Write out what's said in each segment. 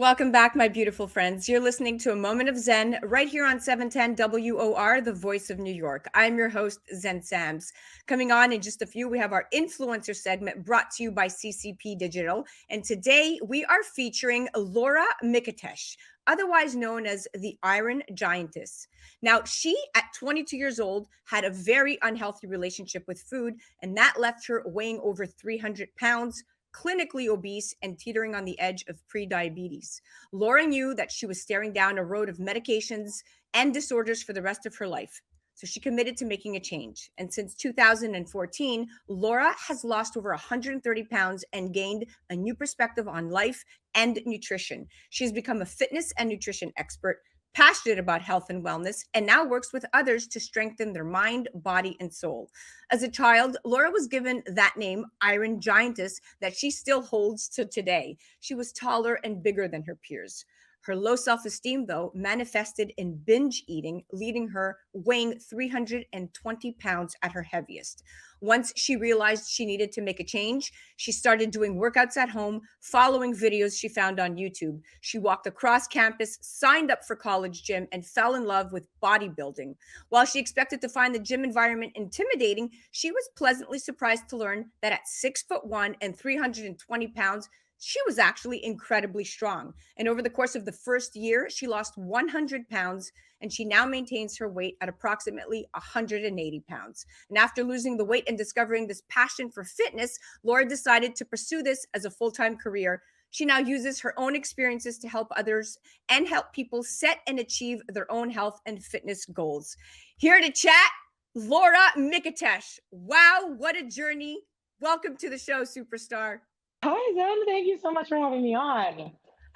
Welcome back, my beautiful friends. You're listening to A Moment of Zen right here on 710 WOR, the voice of New York. I'm your host, Zen Sams. Coming on in just a few, we have our influencer segment brought to you by CCP Digital. And today we are featuring Laura Micetich, otherwise known as the Iron Giantess. Now, she, at 22 years old, had a very unhealthy relationship with food, and that left her weighing over 300 pounds, clinically obese, and teetering on the edge of prediabetes. Laura knew that she was staring down a road of medications and disorders for the rest of her life. So she committed to making a change. And since 2014, Laura has lost over 130 pounds and gained a new perspective on life and nutrition. She's become a fitness and nutrition expert, passionate about health and wellness, and now works with others to strengthen their mind, body, and soul. As a child, Laura was given that name, Iron Giantess, that she still holds to today. She was taller and bigger than her peers. Her low self esteem, though, manifested in binge eating, leading her weighing 320 pounds at her heaviest. Once she realized she needed to make a change, she started doing workouts at home, following videos she found on YouTube. She walked across campus, signed up for college gym, and fell in love with bodybuilding. While she expected to find the gym environment intimidating, she was pleasantly surprised to learn that at 6'1" and 320 pounds, she was actually incredibly strong. And over the course of the first year, she lost 100 pounds, and she now maintains her weight at approximately 180 pounds. And after losing the weight and discovering this passion for fitness, Laura decided to pursue this as a full-time career. She now uses her own experiences to help others and help people set and achieve their own health and fitness goals. Here to chat, Laura Micetich. Wow, what a journey. Welcome to the show, superstar. Hi, Zen. Thank you so much for having me on.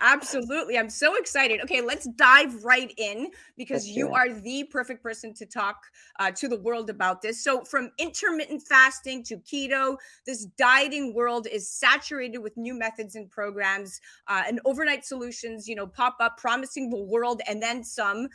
Absolutely. I'm so excited. Okay, let's dive right in because Let's do you it. are the perfect person to talk to the world about this. So, from intermittent fasting to keto, this dieting world is saturated with new methods and programs, and overnight solutions, pop up promising the world and then some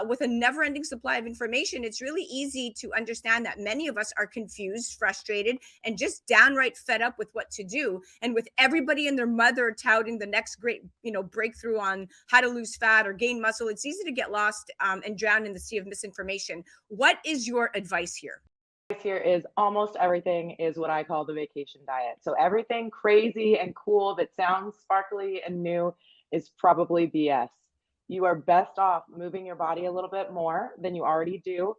with a never ending supply of information. It's really easy to understand that many of us are confused, frustrated, and just downright fed up with what to do. And with everybody and their mother touting the next great, breakthrough on how to lose fat or gain muscle, it's easy to get lost and drown in the sea of misinformation. What is your advice here? This here is almost everything is what I call the vacation diet. So everything crazy and cool that sounds sparkly and new is probably BS. You are best off moving your body a little bit more than you already do,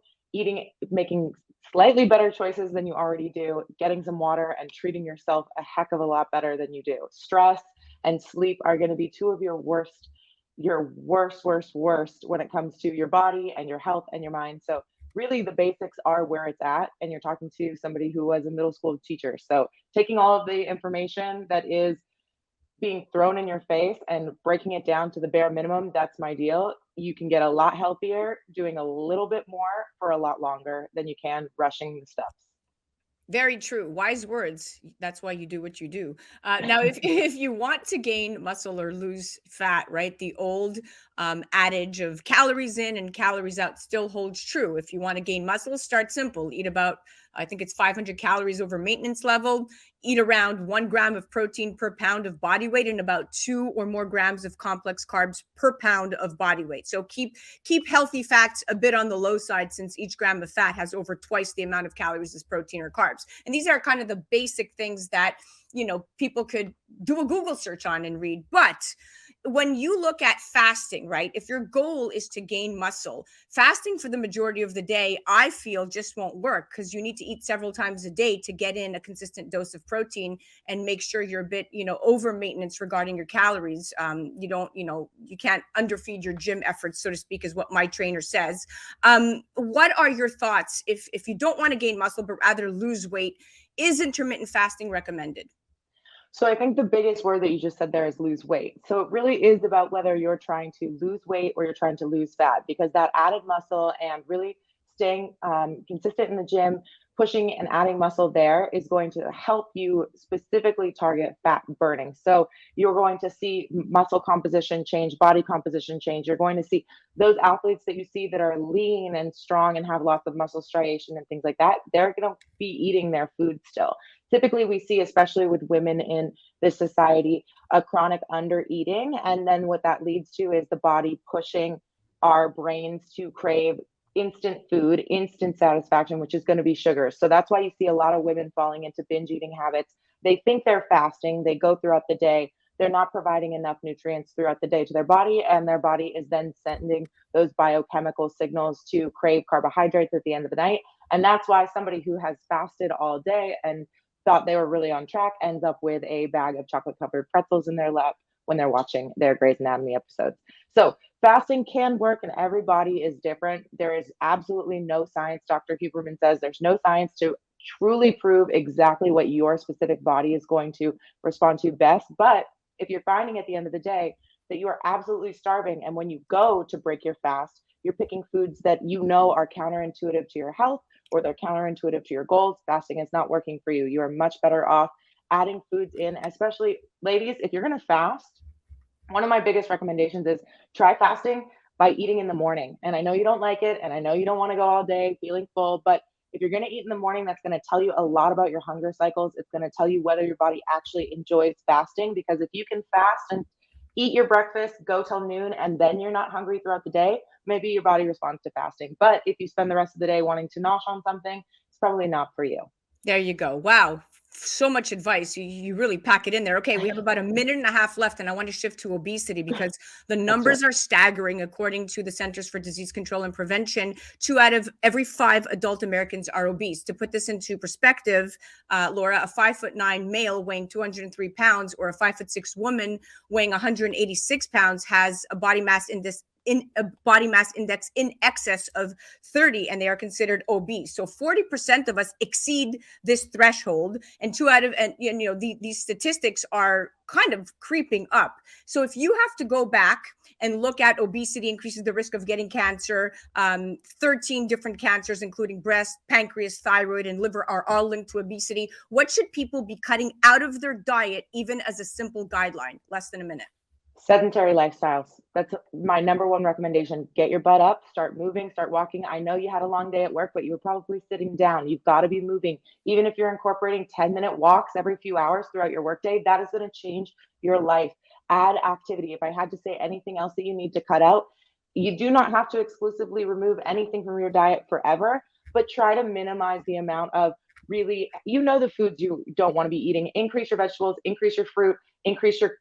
making slightly better choices than you already do, getting some water and treating yourself a heck of a lot better than you do. Stress and sleep are going to be two of your worst when it comes to your body and your health and your mind. So really the basics are where it's at, and you're talking to somebody who was a middle school teacher. So taking all of the information that is being thrown in your face and breaking it down to the bare minimum, that's my deal. You can get a lot healthier doing a little bit more for a lot longer than you can rushing the steps. Very true. Wise words. That's why you do what you do. Now, if if you want to gain muscle or lose fat, right, the old adage of calories in and calories out still holds true. If you want to gain muscle, start simple. Eat about, I think it's 500 calories over maintenance level. Eat around 1 gram of protein per pound of body weight and about 2 or more grams of complex carbs per pound of body weight. So keep healthy fats a bit on the low side, since each gram of fat has over twice the amount of calories as protein or carbs. And these are kind of the basic things that, people could do a Google search on and read. But when you look at fasting, right, if your goal is to gain muscle, fasting for the majority of the day, I feel, just won't work, because you need to eat several times a day to get in a consistent dose of protein and make sure you're a bit, over maintenance regarding your calories. You don't, you can't underfeed your gym efforts, so to speak, is what my trainer says. What are your thoughts if you don't want to gain muscle but rather lose weight? Is intermittent fasting recommended? So I think the biggest word that you just said there is lose weight. So it really is about whether you're trying to lose weight or you're trying to lose fat, because that added muscle and really staying consistent in the gym pushing and adding muscle there is going to help you specifically target fat burning. So you're going to see muscle composition change, body composition change. You're going to see those athletes that you see that are lean and strong and have lots of muscle striation and things like that, they're going to be eating their food still. Typically, we see, especially with women in this society, a chronic under eating. And then what that leads to is the body pushing our brains to crave instant food, instant satisfaction, which is going to be sugar. So that's why you see a lot of women falling into binge eating habits. They think they're fasting, they go throughout the day, they're not providing enough nutrients throughout the day to their body, and their body is then sending those biochemical signals to crave carbohydrates at the end of the night. And that's why somebody who has fasted all day and thought they were really on track ends up with a bag of chocolate covered pretzels in their lap when they're watching their Grey's Anatomy episodes. So fasting can work, and every body is different. There is absolutely no science. Dr. Huberman says there's no science to truly prove exactly what your specific body is going to respond to best. But if you're finding at the end of the day that you are absolutely starving, and when you go to break your fast, you're picking foods that you know are counterintuitive to your health or they're counterintuitive to your goals, fasting is not working for you. You are much better off adding foods in, especially ladies, if you're going to fast. One of my biggest recommendations is try fasting by eating in the morning. And I know you don't like it, and I know you don't want to go all day feeling full, but if you're going to eat in the morning, that's going to tell you a lot about your hunger cycles. It's going to tell you whether your body actually enjoys fasting, because if you can fast and eat your breakfast, go till noon, and then you're not hungry throughout the day, maybe your body responds to fasting. But if you spend the rest of the day wanting to nosh on something, it's probably not for you. There you go. Wow. So much advice. You really pack it in there. Okay, we have about a minute and a half left, and I want to shift to obesity because the numbers are staggering. According to the Centers for Disease Control and Prevention, 2 out of every 5 adult Americans are obese. To put this into perspective, Laura, a 5'9" male weighing 203 pounds or a 5'6" woman weighing 186 pounds has a body mass index in excess of 30, and they are considered obese. So 40% of us exceed this threshold, and these statistics are kind of creeping up. So if you have to go back and look at obesity increases the risk of getting cancer, 13 different cancers, including breast, pancreas, thyroid, and liver, are all linked to obesity. What should people be cutting out of their diet, even as a simple guideline? Less than a minute. Sedentary lifestyles. That's my number one recommendation. Get your butt up, start moving, start walking. I know you had a long day at work, but you were probably sitting down. You've got to be moving. Even if you're incorporating 10-minute walks every few hours throughout your workday, that is going to change your life. Add activity. If I had to say anything else that you need to cut out, you do not have to exclusively remove anything from your diet forever, but try to minimize the amount of really, the foods you don't want to be eating. Increase your vegetables, increase your fruit, increase your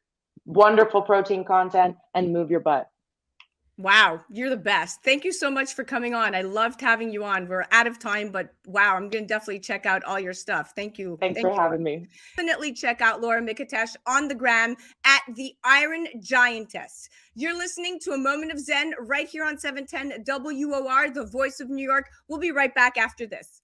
wonderful protein content, and move your butt. Wow, you're the best. Thank you so much for coming on. I loved having you on. We're out of time, but wow, I'm going to definitely check out all your stuff. Thank you. Thanks for having me. Definitely check out Laura Micetich on the gram at the Iron Giantess. You're listening to A Moment of Zen right here on 710 WOR, the voice of New York. We'll be right back after this.